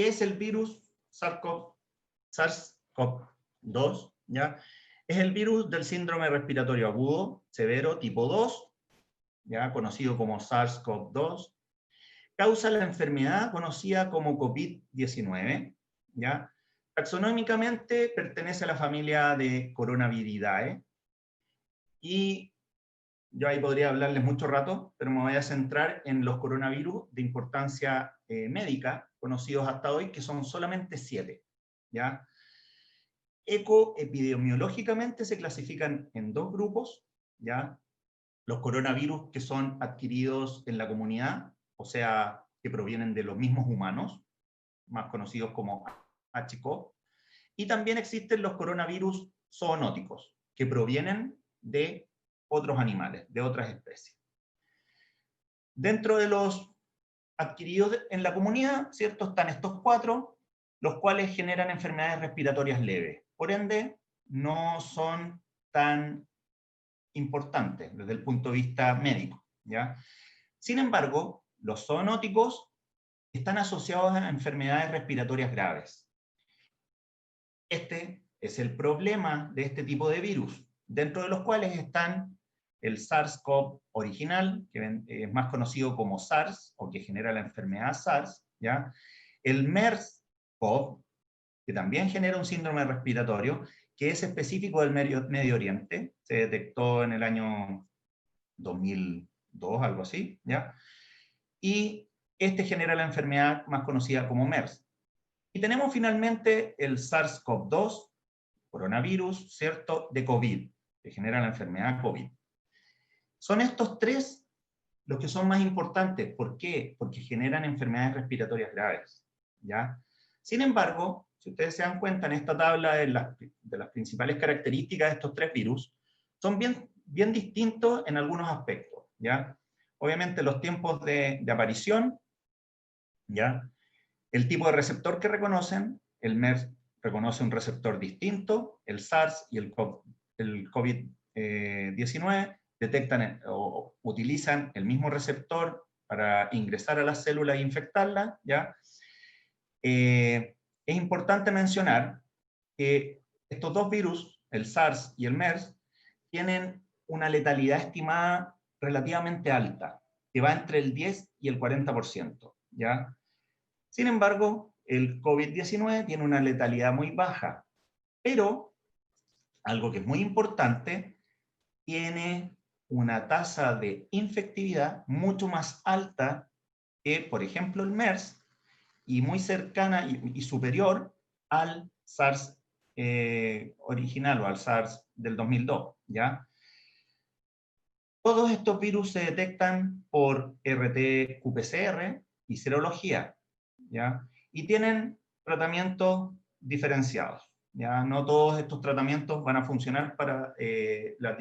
¿Qué es el virus SARS-CoV-2? ¿Ya? Es el virus del síndrome respiratorio agudo severo tipo 2, ya conocido como SARS-CoV-2. Causa la enfermedad conocida como COVID-19, ¿ya? Taxonómicamente pertenece a la familia de Coronaviridae, y yo ahí podría hablarles mucho rato, pero me voy a centrar en los coronavirus de importancia médica, conocidos hasta hoy, que son solamente 7, ¿ya? Epidemiológicamente se clasifican en 2 grupos, ¿ya? Los coronavirus que son adquiridos en la comunidad, o sea, que provienen de los mismos humanos, más conocidos como HCO, y también existen los coronavirus zoonóticos, que provienen de otros animales, de otras especies. Dentro de los adquiridos en la comunidad, ¿cierto?, están estos 4, los cuales generan enfermedades respiratorias leves. Por ende, no son tan importantes desde el punto de vista médico, ¿ya? Sin embargo, los zoonóticos están asociados a enfermedades respiratorias graves. Este es el problema de este tipo de virus, dentro de los cuales están el SARS-CoV original, que es más conocido como SARS, o que genera la enfermedad SARS, ¿ya? El MERS-CoV, que también genera un síndrome respiratorio, que es específico del Medio Oriente, se detectó en el año 2002, algo así, ¿ya? Y este genera la enfermedad más conocida como MERS. Y tenemos finalmente el SARS-CoV-2, coronavirus, ¿cierto?, de COVID, que genera la enfermedad COVID. Son estos 3 los que son más importantes. ¿Por qué? Porque generan enfermedades respiratorias graves, ¿ya? Sin embargo, si ustedes se dan cuenta en esta tabla de las principales características de estos 3 virus, son bien distintos en algunos aspectos, ¿ya? Obviamente los tiempos de aparición, ¿ya? El tipo de receptor que reconocen, el MERS reconoce un receptor distinto, el SARS y el COVID-19 detectan o utilizan el mismo receptor para ingresar a las células e infectarlas, ¿ya? Es importante mencionar que estos 2 virus, el SARS y el MERS, tienen una letalidad estimada relativamente alta, que va entre el 10 y el 40%, ¿ya? Sin embargo, el COVID-19 tiene una letalidad muy baja, pero, algo que es muy importante, tiene una tasa de infectividad mucho más alta que, por ejemplo, el MERS, y muy cercana y superior al SARS original, o al SARS del 2002, ¿ya? Todos estos virus se detectan por RT-qPCR y serología, ¿ya? Y tienen tratamientos diferenciados, ¿ya? No todos estos tratamientos van a funcionar para los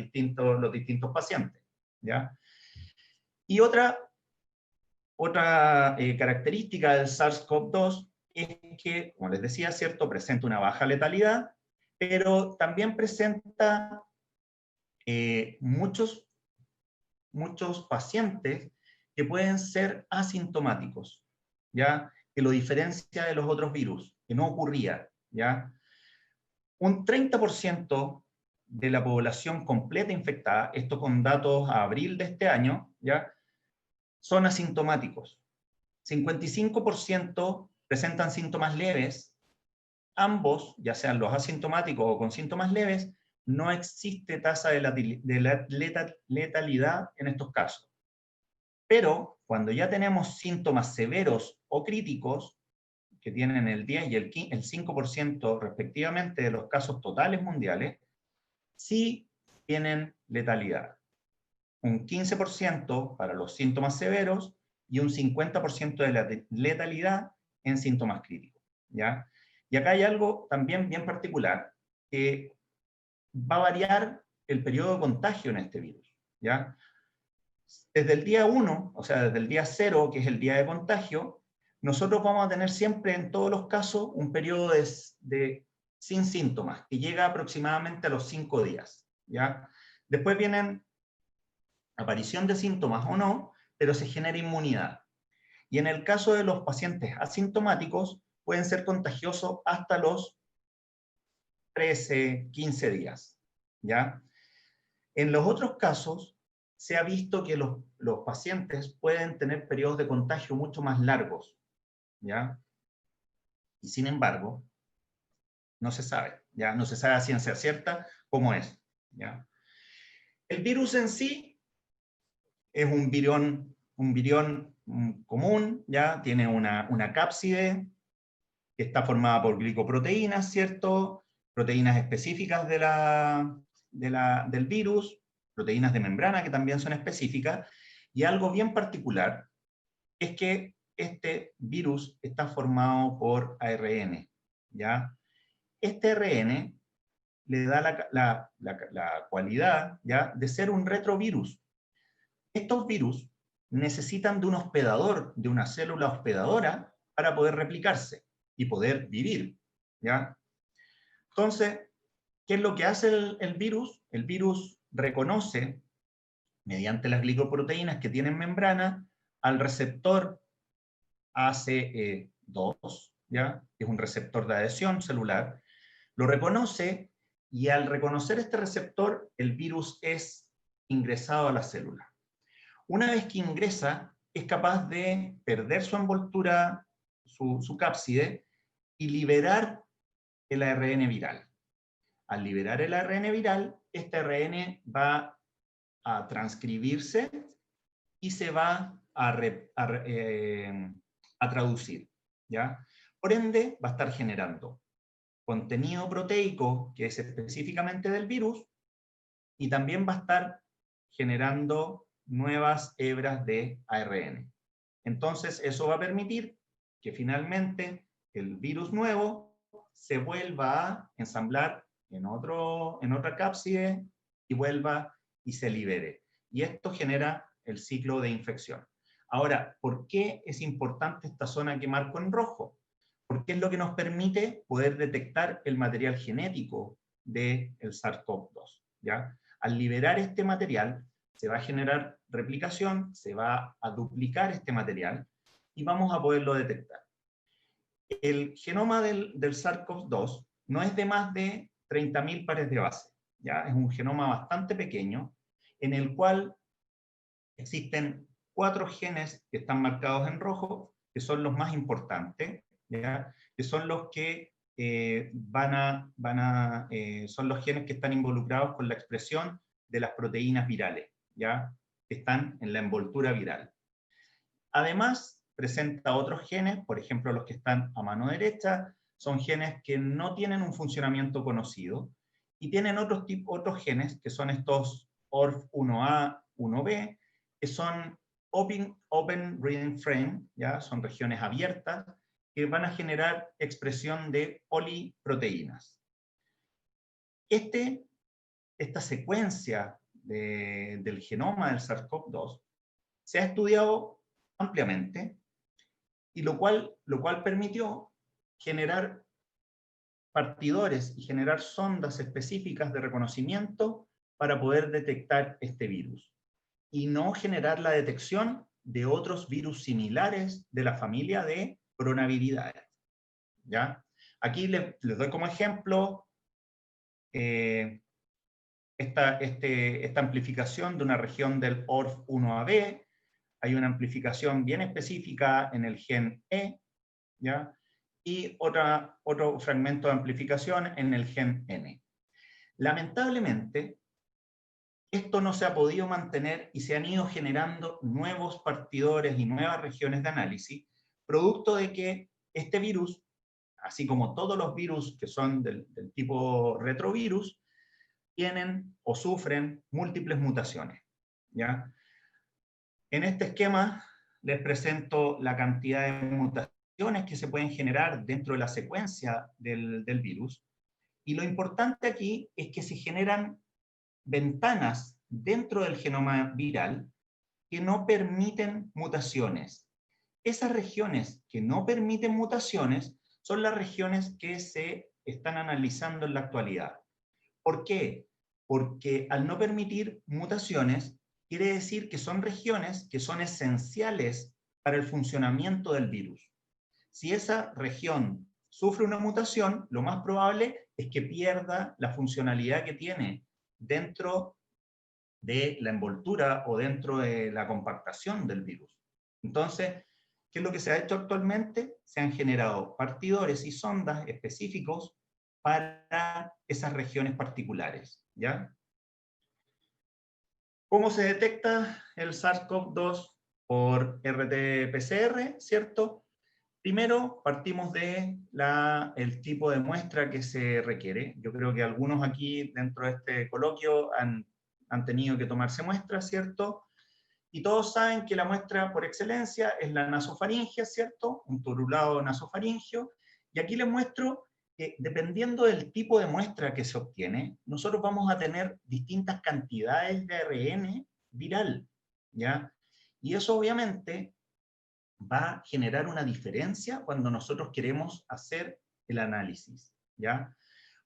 distintos pacientes, ¿ya? Y otra característica del SARS-CoV-2 es que, como les decía, ¿cierto?, presenta una baja letalidad, pero también presenta muchos pacientes que pueden ser asintomáticos, ¿ya? Que lo diferencia de los otros virus, que no ocurría, ¿ya? Un 30% de la población completa infectada, esto con datos a abril de este año, ¿ya?, son asintomáticos. 55% presentan síntomas leves. Ambos, ya sean los asintomáticos o con síntomas leves, no existe tasa de letalidad en estos casos. Pero cuando ya tenemos síntomas severos o críticos, que tienen el 10 y el 5% respectivamente de los casos totales mundiales, sí tienen letalidad. Un 15% para los síntomas severos y un 50% de la letalidad en síntomas críticos, ¿ya? Y acá hay algo también bien particular, que va a variar el periodo de contagio en este virus, ¿ya? Desde el día 1, o sea, desde el día 0, que es el día de contagio, nosotros vamos a tener siempre, en todos los casos, un periodo sin síntomas, que llega aproximadamente a los 5 días, ¿ya? Después vienen aparición de síntomas o no, pero se genera inmunidad. Y en el caso de los pacientes asintomáticos, pueden ser contagiosos hasta los 13, 15 días, ¿ya? En los otros casos, se ha visto que los pacientes pueden tener periodos de contagio mucho más largos, ¿ya? Y sin embargo, no se sabe, ¿ya? No se sabe a ciencia cierta cómo es, ¿ya? El virus en sí es un virión común, ¿ya? Tiene una cápside que está formada por glicoproteínas, ¿cierto? Proteínas específicas del virus, proteínas de membrana que también son específicas, y algo bien particular es que este virus está formado por ARN, ¿ya? Este ARN le da la cualidad, ¿ya?, de ser un retrovirus. Estos virus necesitan de un hospedador, de una célula hospedadora, para poder replicarse y poder vivir, ¿ya? Entonces, ¿qué es lo que hace el virus? El virus reconoce, mediante las glicoproteínas que tienen membrana, al receptor ACE2, ¿ya? Es un receptor de adhesión celular, lo reconoce, y al reconocer este receptor, el virus es ingresado a la célula. Una vez que ingresa, es capaz de perder su envoltura, su cápside, y liberar el ARN viral. Al liberar el ARN viral, este ARN va a transcribirse y se va a traducir, ¿ya? Por ende, va a estar generando contenido proteico, que es específicamente del virus, y también va a estar generando nuevas hebras de ARN. Entonces, eso va a permitir que finalmente el virus nuevo se vuelva a ensamblar en otra cápside y vuelva y se libere. Y esto genera el ciclo de infección. Ahora, ¿por qué es importante esta zona que marco en rojo? Porque es lo que nos permite poder detectar el material genético del SARS-CoV-2, ¿ya? Al liberar este material, se va a generar replicación, se va a duplicar este material y vamos a poderlo detectar. El genoma del SARS-CoV-2 no es de más de 30.000 pares de base, ¿ya? Es un genoma bastante pequeño, en el cual existen 4 genes que están marcados en rojo, que son los más importantes, ¿ya? Que son los que son los genes que están involucrados con la expresión de las proteínas virales, ¿ya?, que están en la envoltura viral. Además, presenta otros genes, por ejemplo, los que están a mano derecha, son genes que no tienen un funcionamiento conocido, y tienen otros genes, que son estos ORF1A, 1B, que son Open Reading Frame, ¿ya? Son regiones abiertas, que van a generar expresión de poliproteínas. Esta secuencia del genoma del SARS-CoV-2 se ha estudiado ampliamente, y lo cual permitió generar partidores y generar sondas específicas de reconocimiento para poder detectar este virus, y no generar la detección de otros virus similares de la familia de coronaviridae, ¿ya? Aquí les doy como ejemplo esta amplificación de una región del ORF1AB. Hay una amplificación bien específica en el gen E, ¿ya? Y otro fragmento de amplificación en el gen N. Lamentablemente, esto no se ha podido mantener y se han ido generando nuevos partidores y nuevas regiones de análisis, producto de que este virus, así como todos los virus que son del tipo retrovirus, tienen o sufren múltiples mutaciones, ¿ya? En este esquema les presento la cantidad de mutaciones que se pueden generar dentro de la secuencia del virus, y lo importante aquí es que se generan ventanas dentro del genoma viral que no permiten mutaciones. Esas regiones que no permiten mutaciones son las regiones que se están analizando en la actualidad. ¿Por qué? Porque al no permitir mutaciones, quiere decir que son regiones que son esenciales para el funcionamiento del virus. Si esa región sufre una mutación, lo más probable es que pierda la funcionalidad que tiene dentro de la envoltura o dentro de la compactación del virus. Entonces, ¿qué es lo que se ha hecho actualmente? Se han generado partidores y sondas específicos para esas regiones particulares, ¿ya? ¿Cómo se detecta el SARS-CoV-2 por RT-PCR, cierto? Primero, partimos de el tipo de muestra que se requiere. Yo creo que algunos aquí dentro de este coloquio han tenido que tomarse muestras, ¿cierto? Y todos saben que la muestra por excelencia es la nasofaringea, ¿cierto? Un torulado nasofaringeo. Y aquí les muestro que dependiendo del tipo de muestra que se obtiene, nosotros vamos a tener distintas cantidades de ARN viral, ¿ya? Y eso obviamente va a generar una diferencia cuando nosotros queremos hacer el análisis, ¿ya?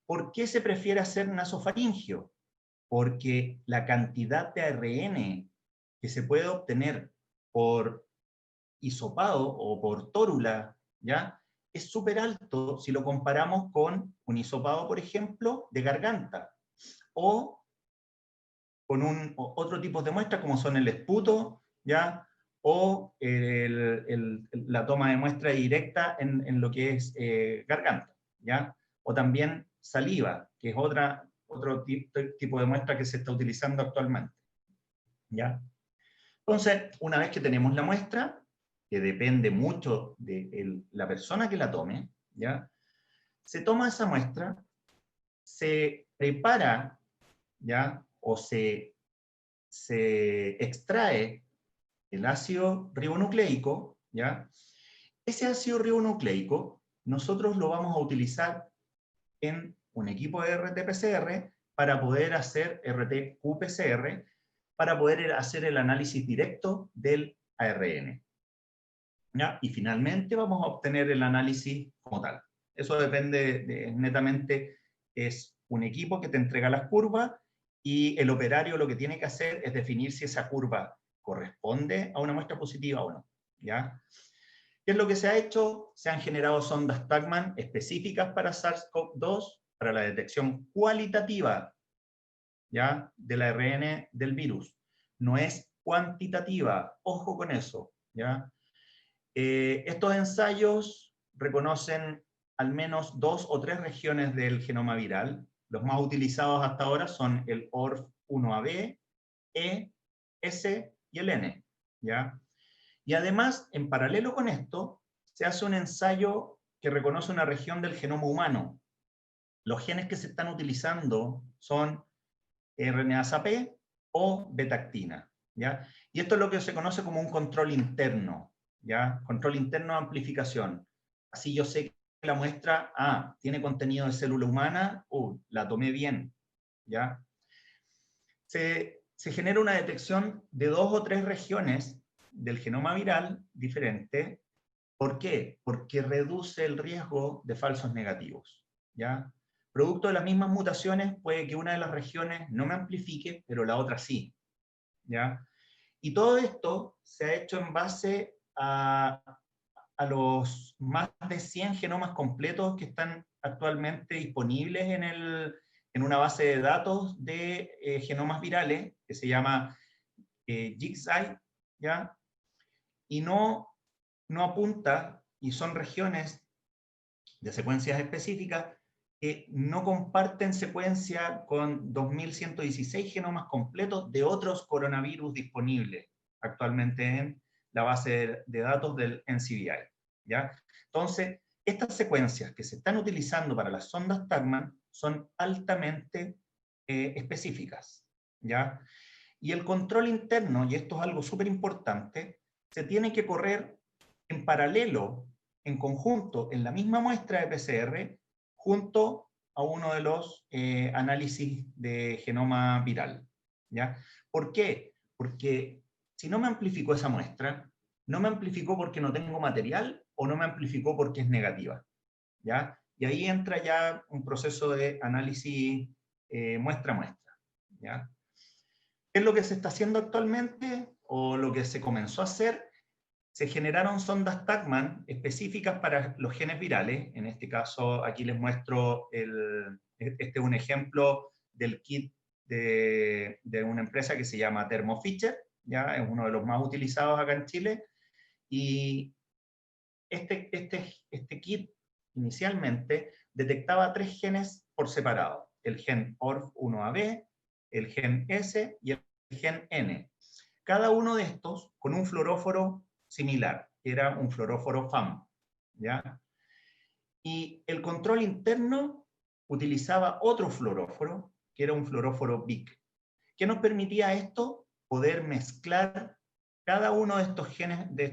¿Por qué se prefiere hacer nasofaringeo? Porque la cantidad de ARN que se puede obtener por hisopado o por tórula, ¿ya? Es súper alto si lo comparamos con un hisopado, por ejemplo, de garganta, o con otro tipo de muestras como son el esputo, ¿ya? O la toma de muestra directa en lo que es garganta, ¿ya? O también saliva, que es otro tipo de muestra que se está utilizando actualmente, ¿ya? Entonces, una vez que tenemos la muestra, que depende mucho de la persona que la tome, ¿ya? Se toma esa muestra, se prepara, ¿ya? O se extrae el ácido ribonucleico, ¿ya? Ese ácido ribonucleico nosotros lo vamos a utilizar en un equipo de RT-PCR para poder hacer RT-qPCR, para poder hacer el análisis directo del ARN, ¿ya? Y finalmente vamos a obtener el análisis como tal. Eso depende netamente, es un equipo que te entrega las curvas y el operario lo que tiene que hacer es definir si esa curva corresponde a una muestra positiva o no, ¿ya? ¿Qué es lo que se ha hecho? Se han generado sondas TaqMan específicas para SARS-CoV-2, para la detección cualitativa, ¿ya? Del ARN del virus. No es cuantitativa, ojo con eso, ¿ya? Estos ensayos reconocen al menos 2 o 3 regiones del genoma viral. Los más utilizados hasta ahora son el ORF1AB, E, S y el N, ¿ya? Y además, en paralelo con esto, se hace un ensayo que reconoce una región del genoma humano. Los genes que se están utilizando son RNase-P o beta-actina, ¿ya? Y esto es lo que se conoce como un control interno, ¿ya? Control interno de amplificación. Así yo sé que la muestra, tiene contenido de célula humana, la tomé bien, ¿ya? Se genera una detección de 2 o 3 regiones del genoma viral diferente. ¿Por qué? Porque reduce el riesgo de falsos negativos, ¿ya? Producto de las mismas mutaciones, puede que una de las regiones no me amplifique, pero la otra sí, ¿ya? Y todo esto se ha hecho en base a los más de 100 genomas completos que están actualmente disponibles en una base de datos de genomas virales, que se llama GIGSI, ¿ya? Y no apunta, y son regiones de secuencias específicas que no comparten secuencia con 2116 genomas completos de otros coronavirus disponibles actualmente en la base de datos del NCBI, ¿ya? Entonces, estas secuencias que se están utilizando para las sondas TaqMan son altamente específicas, ¿ya? Y el control interno, y esto es algo súper importante, se tiene que correr en paralelo, en conjunto, en la misma muestra de PCR, junto a uno de los análisis de genoma viral, ¿ya? ¿Por qué? Porque si no me amplificó esa muestra, no me amplificó porque no tengo material o no me amplificó porque es negativa, ¿ya? Y ahí entra ya un proceso de análisis muestra a muestra, ¿ya? ¿Qué es lo que se está haciendo actualmente o lo que se comenzó a hacer? se generaron sondas TaqMan específicas para los genes virales. En este caso, aquí les muestro, este es un ejemplo del kit de una empresa que se llama Thermo Fisher, ¿ya? Es uno de los más utilizados acá en Chile, y este kit inicialmente detectaba 3 genes por separado: el gen ORF1AB, el gen S y el gen N. Cada uno de estos con un fluoróforo similar, que era un fluoróforo FAM, ¿ya? Y el control interno utilizaba otro fluoróforo, que era un fluoróforo BIC. ¿Qué nos permitía esto? Poder mezclar cada uno de estos genes, de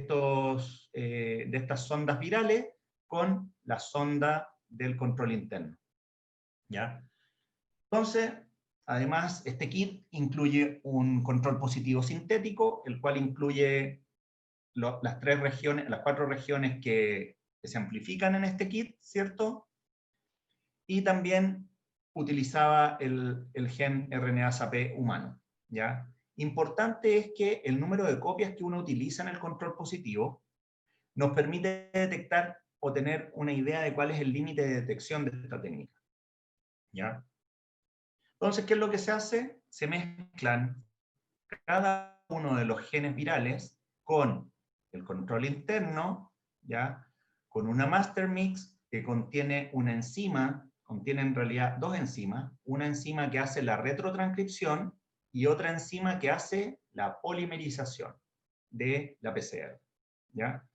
estas sondas virales, con la sonda del control interno, ¿ya? Entonces, además, este kit incluye un control positivo sintético, el cual incluye las 4 regiones que se amplifican en este kit, ¿cierto? Y también utilizaba el gen RNA-SAP humano, ¿ya? Importante es que el número de copias que uno utiliza en el control positivo nos permite detectar o tener una idea de cuál es el límite de detección de esta técnica, ¿ya? Entonces, ¿qué es lo que se hace? Se mezclan cada uno de los genes virales con el control interno, ¿ya? Con una master mix que contiene una enzima, contiene en realidad 2 enzimas, una enzima que hace la retrotranscripción y otra enzima que hace la polimerización de la PCR, ¿ya?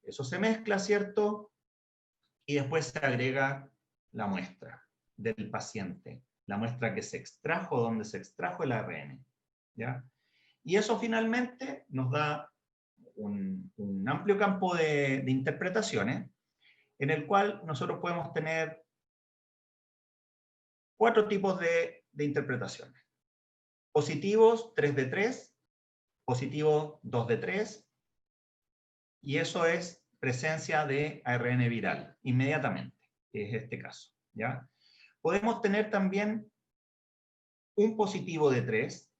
Eso se mezcla, ¿cierto? Y después se agrega la muestra del paciente, la muestra que se extrajo, donde se extrajo el ARN, ¿ya? Y eso finalmente nos da un amplio campo de interpretaciones, en el cual nosotros podemos tener 4 tipos de interpretaciones. Positivos 3 de 3, positivos 2 de 3, y eso es presencia de ARN viral, inmediatamente, que es este caso, ¿ya? Podemos tener también un positivo de 3.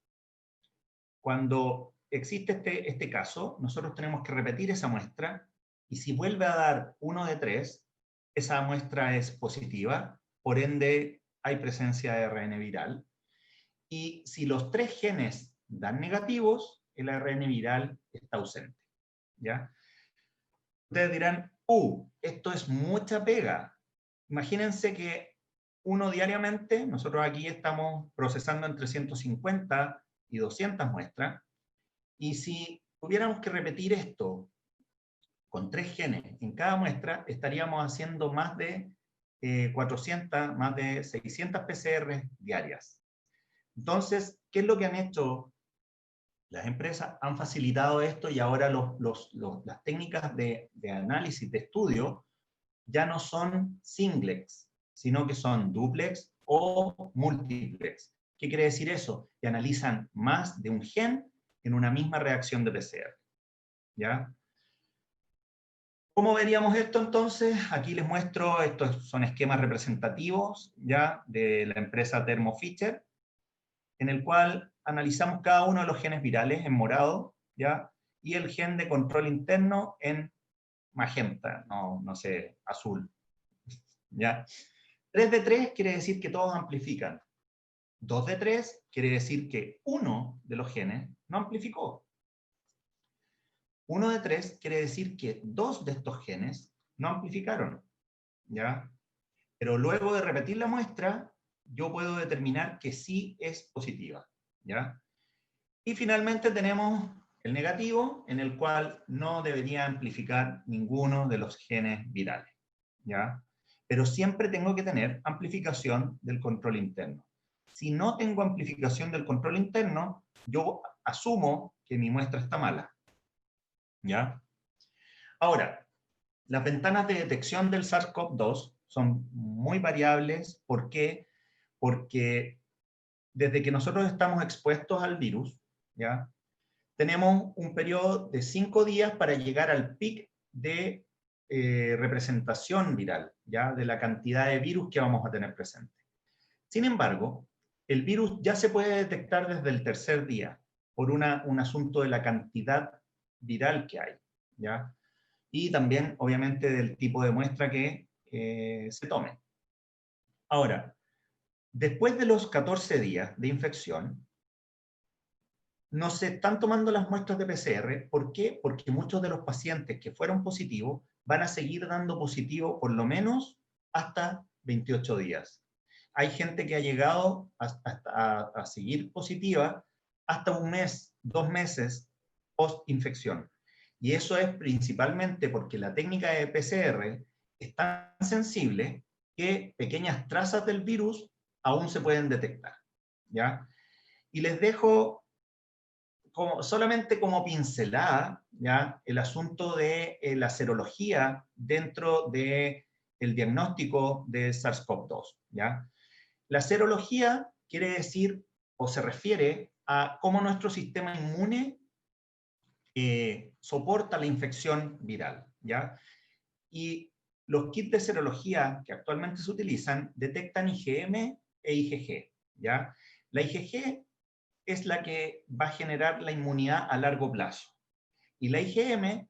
Cuando existe este caso, nosotros tenemos que repetir esa muestra, y si vuelve a dar 1 de 3, esa muestra es positiva, por ende hay presencia de ARN viral. Y si los 3 genes dan negativos, el ARN viral está ausente, ¿ya? Ustedes dirán, esto es mucha pega. Imagínense que uno diariamente, nosotros aquí estamos procesando entre 150 y 200 muestras, y si tuviéramos que repetir esto con 3 genes en cada muestra, estaríamos haciendo más de 400, más de 600 PCR diarias. Entonces, ¿qué es lo que han hecho las empresas? Han facilitado esto, y ahora las técnicas de análisis, de estudio, ya no son singlex, sino que son duplex o multiplex. ¿Qué quiere decir eso? Que analizan más de un gen en una misma reacción de PCR, ¿ya? ¿Cómo veríamos esto entonces? Aquí les muestro, estos son esquemas representativos, ¿ya?, de la empresa Thermo Fisher, en el cual analizamos cada uno de los genes virales en morado, ¿ya?, y el gen de control interno en magenta, no sé, azul, ¿ya? 3 de 3 quiere decir que todos amplifican. 2 de 3 quiere decir que uno de los genes no amplificó. 1 de 3 quiere decir que 2 de estos genes no amplificaron, ¿ya? Pero luego de repetir la muestra, yo puedo determinar que sí es positiva, ¿ya? Y finalmente tenemos el negativo, en el cual no debería amplificar ninguno de los genes virales, ¿ya? Pero siempre tengo que tener amplificación del control interno. Si no tengo amplificación del control interno, yo asumo que mi muestra está mala, ¿ya? Ahora, las ventanas de detección del SARS-CoV-2 son muy variables. ¿Por qué? Porque desde que nosotros estamos expuestos al virus, ¿ya?, tenemos un periodo de 5 días para llegar al pic de representación viral, ¿ya?, de la cantidad de virus que vamos a tener presente. Sin embargo, el virus ya se puede detectar desde el tercer día, por un asunto de la cantidad viral que hay, ¿ya? Y también, obviamente, del tipo de muestra que se tome. Ahora, después de los 14 días de infección, no se están tomando las muestras de PCR. ¿Por qué? Porque muchos de los pacientes que fueron positivos van a seguir dando positivo por lo menos hasta 28 días. Hay gente que ha llegado a seguir positiva hasta un mes, 2 meses post-infección. Y eso es principalmente porque la técnica de PCR es tan sensible que pequeñas trazas del virus aún se pueden detectar, ¿ya? Y les dejo solamente como pincelada, ¿ya? El asunto de la serología dentro del diagnóstico de SARS-CoV-2, ¿ya? La serología quiere decir, o se refiere a cómo nuestro sistema inmune soporta la infección viral, ¿ya? Y los kits de serología que actualmente se utilizan detectan IgM e IgG, ¿ya? La IgG es la que va a generar la inmunidad a largo plazo. Y la IgM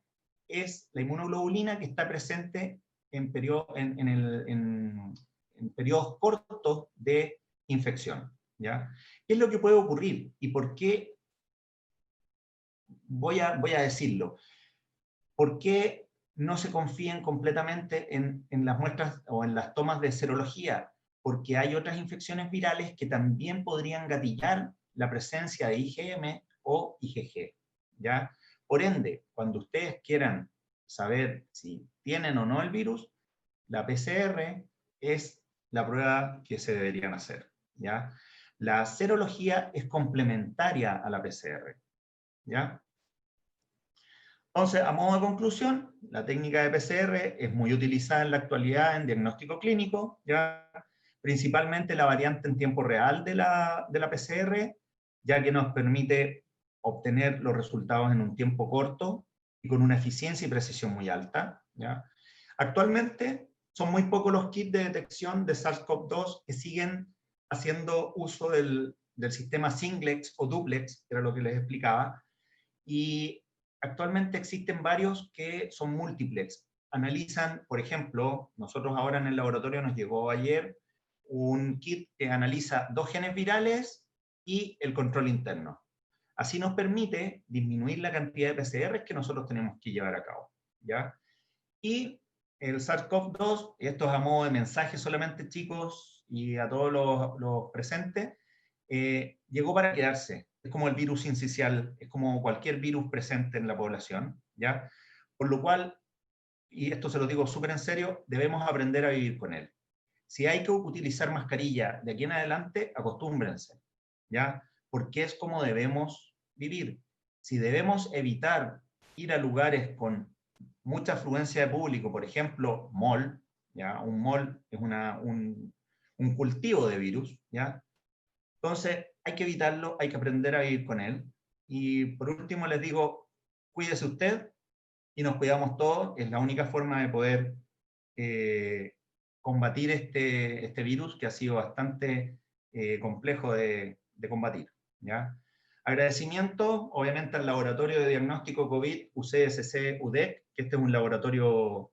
es la inmunoglobulina que está presente en periodos cortos de infección, ¿ya? ¿Qué es lo que puede ocurrir? ¿Y por qué? Voy a decirlo. ¿Por qué no se confíen completamente en las muestras o en las tomas de serología? Porque hay otras infecciones virales que también podrían gatillar la presencia de IgM o IgG, ¿ya? Por ende, cuando ustedes quieran saber si tienen o no el virus, la PCR es la prueba que se deberían hacer, ¿ya? La serología es complementaria a la PCR, ¿ya? Entonces, a modo de conclusión, la técnica de PCR es muy utilizada en la actualidad en diagnóstico clínico, ¿ya? Principalmente la variante en tiempo real de la PCR, ya que nos permite obtener los resultados en un tiempo corto y con una eficiencia y precisión muy alta, ¿ya? Actualmente son muy pocos los kits de detección de SARS-CoV-2 que siguen haciendo uso del sistema Singlex o Duplex, que era lo que les explicaba, y actualmente existen varios que son múltiplex. Analizan, por ejemplo, nosotros ahora en el laboratorio nos llegó ayer un kit que analiza 2 genes virales y el control interno. Así nos permite disminuir la cantidad de PCR que nosotros tenemos que llevar a cabo, ¿ya? Y el SARS-CoV-2, esto es a modo de mensaje solamente, chicos, y a todos los presentes, llegó para quedarse. Es como el virus sincicial, es como cualquier virus presente en la población, ¿ya? Por lo cual, y esto se lo digo súper en serio, debemos aprender a vivir con él. Si hay que utilizar mascarilla de aquí en adelante, acostúmbrense, ¿ya? Porque es como debemos vivir. Si debemos evitar ir a lugares con mucha afluencia de público, por ejemplo, mall, ¿ya? Un mall es un cultivo de virus, ¿ya? Entonces, hay que evitarlo, hay que aprender a vivir con él. Y por último, les digo, cuídese usted y nos cuidamos todos. Es la única forma de poder combatir este virus que ha sido bastante complejo de combatir, ¿ya? Agradecimiento, obviamente, al Laboratorio de Diagnóstico COVID UCSC-UDEC, que este es un laboratorio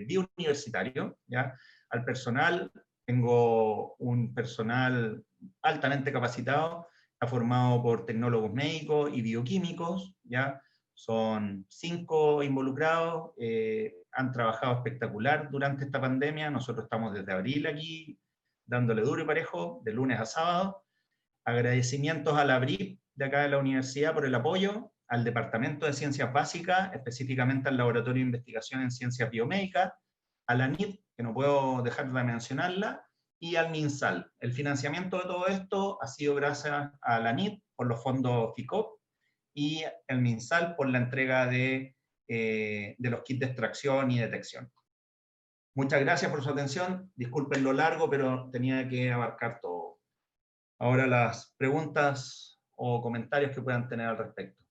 biouniversitario, ¿ya? Al personal, tengo un personal altamente capacitado, está formado por tecnólogos médicos y bioquímicos, ¿ya? Son 5 involucrados, han trabajado espectacular durante esta pandemia, nosotros estamos desde abril aquí, dándole duro y parejo, de lunes a sábado. Agradecimientos a la BRIP de acá de la universidad por el apoyo, al Departamento de Ciencias Básicas, específicamente al Laboratorio de Investigación en Ciencias Biomédicas, a la NIT, que no puedo dejar de mencionarla, y al MinSal. El financiamiento de todo esto ha sido gracias a la NIT por los fondos FICOP y el MinSal por la entrega de los kits de extracción y detección. Muchas gracias por su atención. Disculpen lo largo, pero tenía que abarcar todo. Ahora las preguntas o comentarios que puedan tener al respecto.